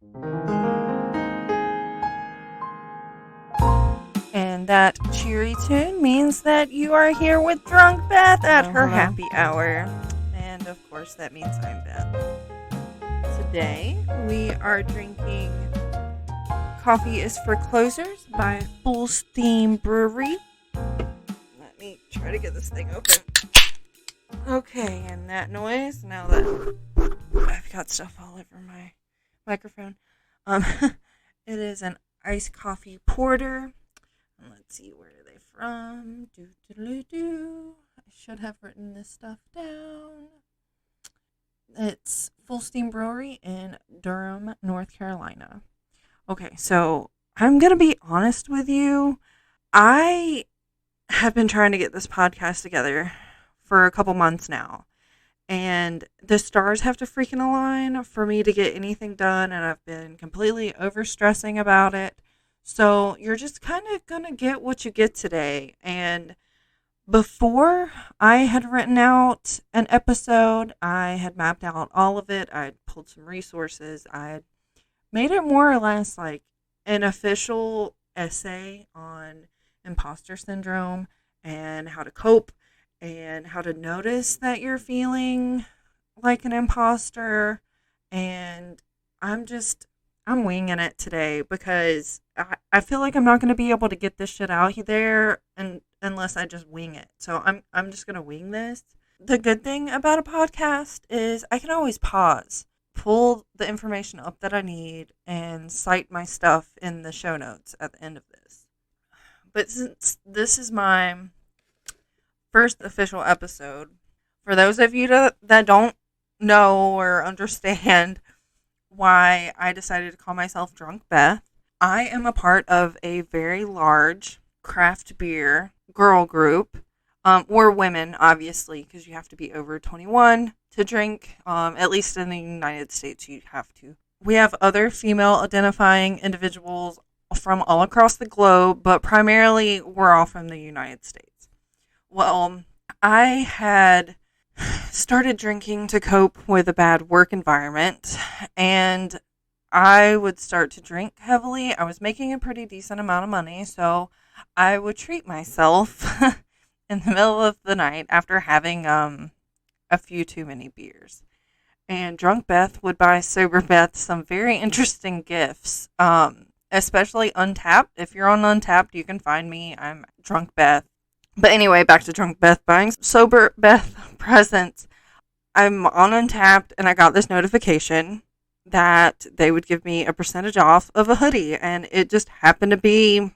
And that cheery tune means that you are here with Drunk Beth at her happy hour. And of course, that means I'm Beth. Today, we are drinking Coffee is for Closers by Full Steam Brewery. Let me try to get this thing open. Okay, and that noise, now that I've got stuff all over my microphone. It is an iced coffee porter. Let's see, where are they from? I should have written this stuff down. It's Full Steam Brewery in Durham, North Carolina. Okay, so I'm going to be honest with you. I have been trying to get this podcast together for a couple months now. And the stars have to freaking align for me to get anything done. And I've been completely overstressing about it. So you're just kind of going to get what you get today. And before I had written out an episode, I had mapped out all of it. I had pulled some resources. I had made it more or less like an official essay on imposter syndrome and how to cope and how to notice that you're feeling like an imposter. And I'm winging it today because I feel like I'm not going to be able to get this shit out there unless I just wing it. So I'm just going to wing this. The good thing about a podcast is I can always pause, pull the information up that I need, and cite my stuff in the show notes at the end of this. But since this is my first official episode, for those of you that don't know or understand why I decided to call myself Drunk Beth, I am a part of a very large craft beer girl group. We're women, obviously, because you have to be over 21 to drink. At least in the United States, you have to. We have other female identifying individuals from all across the globe, but primarily we're all from the United States. Well, I had started drinking to cope with a bad work environment, and I would start to drink heavily. I was making a pretty decent amount of money, so I would treat myself in the middle of the night after having a few too many beers. And Drunk Beth would buy Sober Beth some very interesting gifts, especially Untappd. If you're on Untappd, you can find me. I'm Drunk Beth. But anyway, back to Drunk Beth buying Sober Beth presents. I'm on Untappd, and I got this notification that they would give me a percentage off of a hoodie, and it just happened to be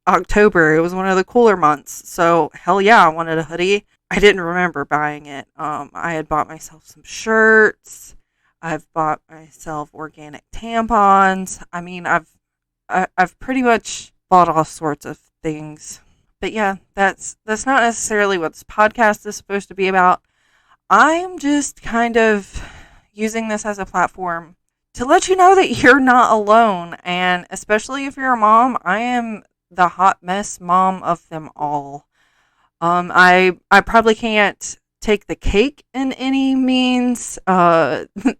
October. It was one of the cooler months, so hell yeah, I wanted a hoodie. I didn't remember buying it. I had bought myself some shirts. I've bought myself organic tampons. I mean, I've pretty much bought all sorts of things. But yeah, that's not necessarily what this podcast is supposed to be about. I'm just kind of using this as a platform to let you know that you're not alone. And especially if you're a mom, I am the hot mess mom of them all. I probably can't take the cake in any means. It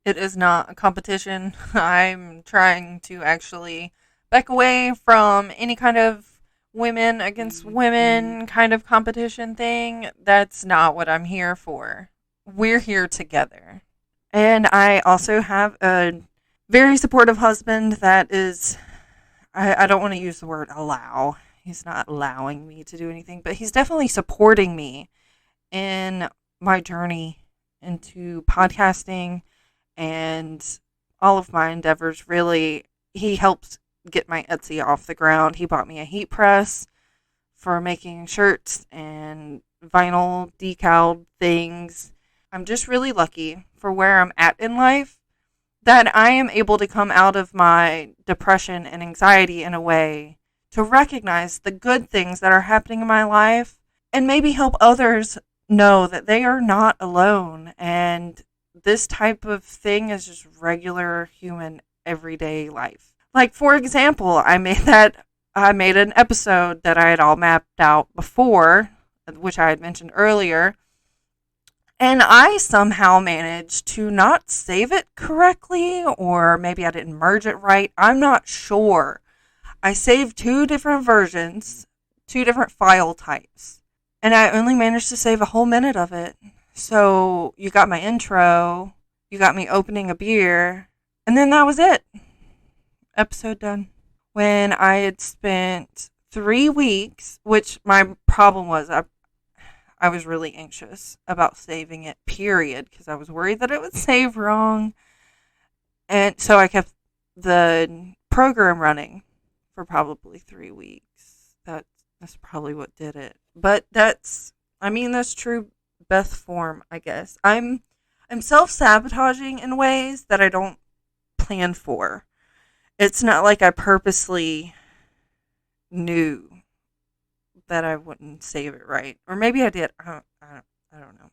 is not a competition. I'm trying to actually back away from any kind of women against women kind of competition thing. That's not what I'm here for. We're here together. And I also have a very supportive husband that is, I don't want to use the word allow. He's not allowing me to do anything, but he's definitely supporting me in my journey into podcasting and all of my endeavors. Really, he helped get my Etsy off the ground. He bought me a heat press for making shirts and vinyl decal things. I'm just really lucky for where I'm at in life that I am able to come out of my depression and anxiety in a way to recognize the good things that are happening in my life and maybe help others know that they are not alone. And this type of thing is just regular human everyday life. Like, for example, I made an episode that I had all mapped out before, which I had mentioned earlier, And I somehow managed to not save it correctly, or maybe I didn't merge it right. I'm not sure. I saved 2 different versions, 2 different file types, and I only managed to save a whole minute of it. So you got my intro, you got me opening a beer, and then that was it. Episode done. When I had spent 3 weeks, which my problem was, I was really anxious about saving it, period, because I was worried that it would save wrong. And so I kept the program running for probably 3 weeks. That's probably what did it. But that's true Beth form, I guess. I'm self-sabotaging in ways that I don't plan for. It's not like I purposely knew that I wouldn't save it right. Or maybe I did. I don't know.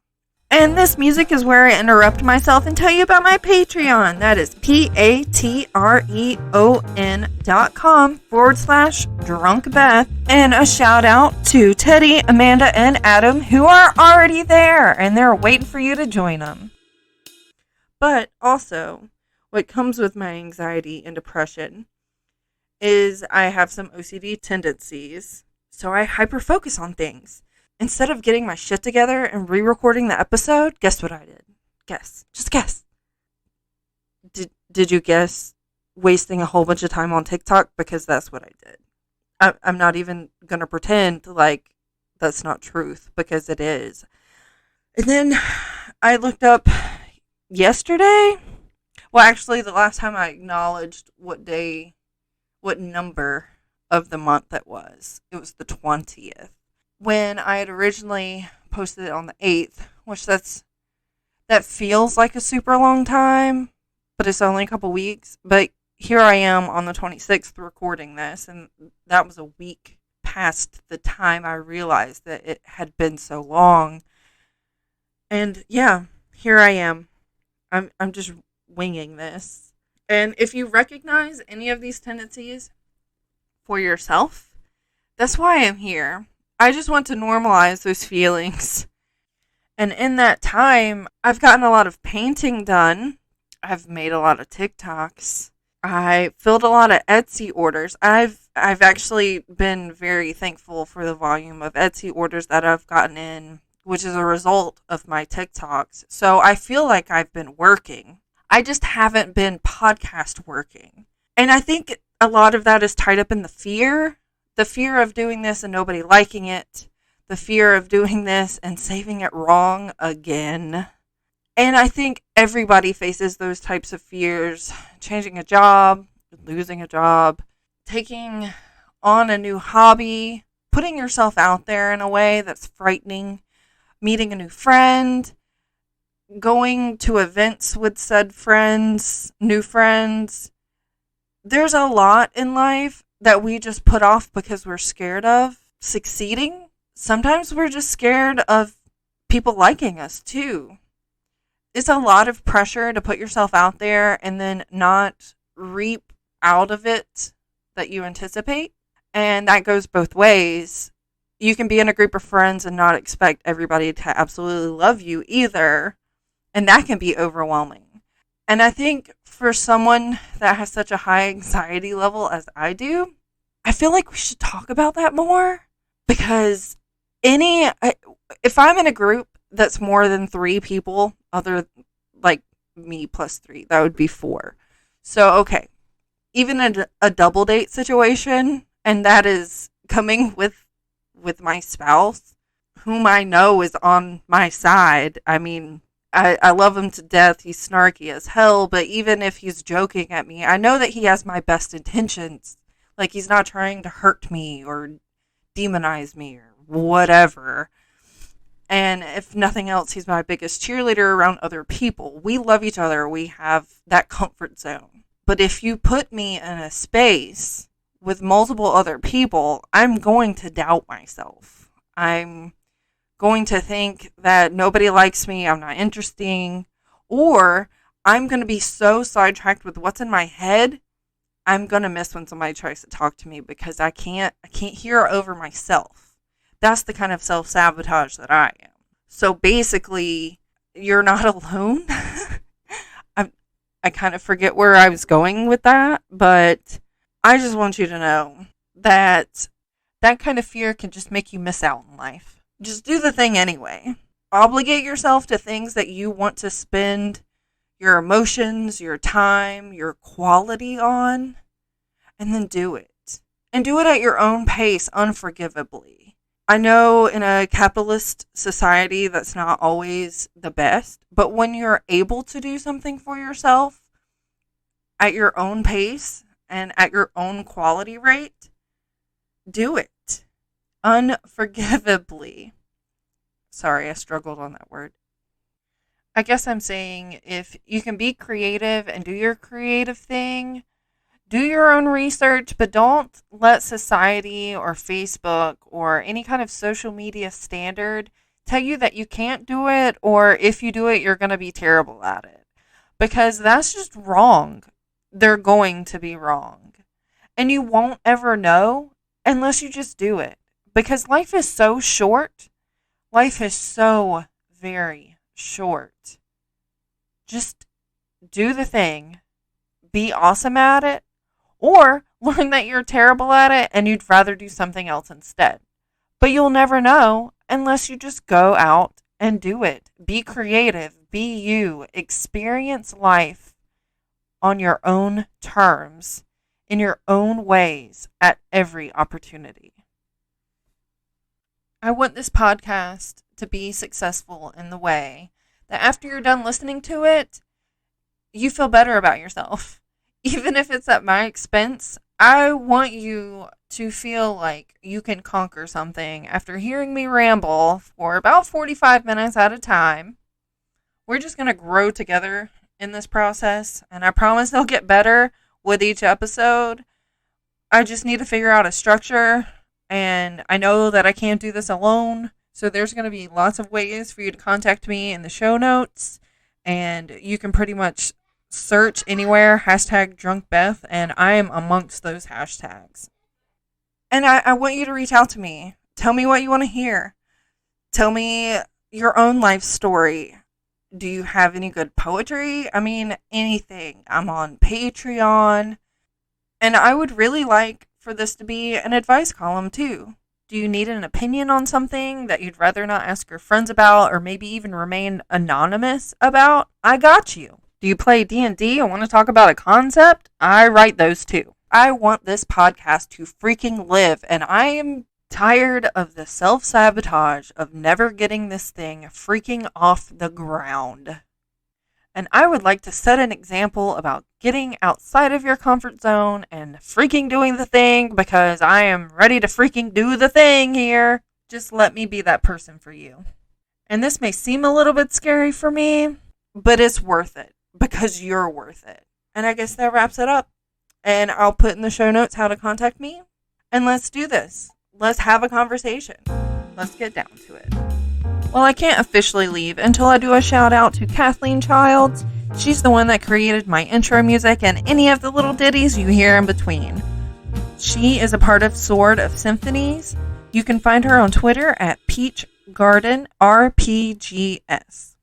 And this music is where I interrupt myself and tell you about my Patreon. That is patreon.com/Drunk Beth. And a shout out to Teddy, Amanda, and Adam, who are already there. And they're waiting for you to join them. But also, what comes with my anxiety and depression is I have some OCD tendencies. So I hyper-focus on things. Instead of getting my shit together and re-recording the episode, guess what I did? Guess. Just guess. Did you guess wasting a whole bunch of time on TikTok? Because that's what I did. I'm not even going to pretend like that's not truth, because it is. And then I looked up yesterday. Well, actually, the last time I acknowledged what number of the month it was the 20th. When I had originally posted it on the 8th, which that feels like a super long time, but it's only a couple weeks. But here I am on the 26th recording this, and that was a week past the time I realized that it had been so long. And yeah, here I am. I'm just winging this. And if you recognize any of these tendencies for yourself, that's why I'm here. I just want to normalize those feelings. And in that time, I've gotten a lot of painting done. I've made a lot of TikToks. I filled a lot of Etsy orders. I've actually been very thankful for the volume of Etsy orders that I've gotten in, which is a result of my TikToks. So I feel like I've been working. I just haven't been podcast working. And I think a lot of that is tied up in the fear of doing this and nobody liking it, the fear of doing this and saving it wrong again. And I think everybody faces those types of fears. Changing a job, losing a job, taking on a new hobby, putting yourself out there in a way that's frightening, meeting a new friend, going to events with said friends, new friends. There's a lot in life that we just put off because we're scared of succeeding. Sometimes we're just scared of people liking us too. It's a lot of pressure to put yourself out there and then not reap out of it that you anticipate. And that goes both ways. You can be in a group of friends and not expect everybody to absolutely love you either. And that can be overwhelming. And I think for someone that has such a high anxiety level as I do, I feel like we should talk about that more. Because if I'm in a group that's more than 3 people, other like me plus 3, that would be 4. So, okay, even a double date situation, and that is coming with my spouse, whom I know is on my side. I mean, I love him to death. He's snarky as hell, but even if he's joking at me, I know that he has my best intentions. Like, he's not trying to hurt me or demonize me or whatever. And if nothing else, he's my biggest cheerleader around other people. We love each other. We have that comfort zone. But if you put me in a space with multiple other people, I'm going to doubt myself. I'm going to think that nobody likes me, I'm not interesting, or I'm going to be so sidetracked with what's in my head, I'm going to miss when somebody tries to talk to me because I can't hear over myself. That's the kind of self-sabotage that I am. So basically, you're not alone. I kind of forget where I was going with that, but I just want you to know that that kind of fear can just make you miss out in life. Just do the thing anyway. Obligate yourself to things that you want to spend your emotions, your time, your quality on, and then do it. And do it at your own pace, unforgivably. I know in a capitalist society that's not always the best, but when you're able to do something for yourself at your own pace and at your own quality rate, do it. Unforgivably. Sorry, I struggled on that word. I guess I'm saying if you can be creative and do your creative thing, do your own research, but don't let society or Facebook or any kind of social media standard tell you that you can't do it, or if you do it, you're going to be terrible at it. Because that's just wrong. They're going to be wrong. And you won't ever know unless you just do it. Because life is so short. Life is so very short. Just do the thing. Be awesome at it. Or learn that you're terrible at it and you'd rather do something else instead. But you'll never know unless you just go out and do it. Be creative. Be you. Experience life on your own terms, in your own ways, at every opportunity. I want this podcast to be successful in the way that after you're done listening to it, you feel better about yourself. Even if it's at my expense, I want you to feel like you can conquer something after hearing me ramble for about 45 minutes at a time. We're just going to grow together in this process, and I promise they'll get better with each episode. I just need to figure out a structure, and I know that I can't do this alone, so there's going to be lots of ways for you to contact me in the show notes, and you can pretty much search anywhere, hashtag Drunk Beth, and I am amongst those hashtags. And I want you to reach out to me. Tell me what you want to hear. Tell me your own life story. Do you have any good poetry? I mean, anything. I'm on Patreon. And I would really like for this to be an advice column too. Do you need an opinion on something that you'd rather not ask your friends about, or maybe even remain anonymous about? I got you. Do you play D&D and want to talk about a concept? I write those too. I want this podcast to freaking live, and I am tired of the self-sabotage of never getting this thing freaking off the ground. And I would like to set an example about getting outside of your comfort zone and freaking doing the thing, because I am ready to freaking do the thing here. Just let me be that person for you. And this may seem a little bit scary for me, but it's worth it. Because you're worth it. And I guess that wraps it up. And I'll put in the show notes how to contact me. And let's do this. Let's have a conversation. Let's get down to it. Well, I can't officially leave until I do a shout out to Kathleen Childs. She's the one that created my intro music and any of the little ditties you hear in between. She is a part of Sword of Symphonies. You can find her on Twitter at Peach Garden RPGS.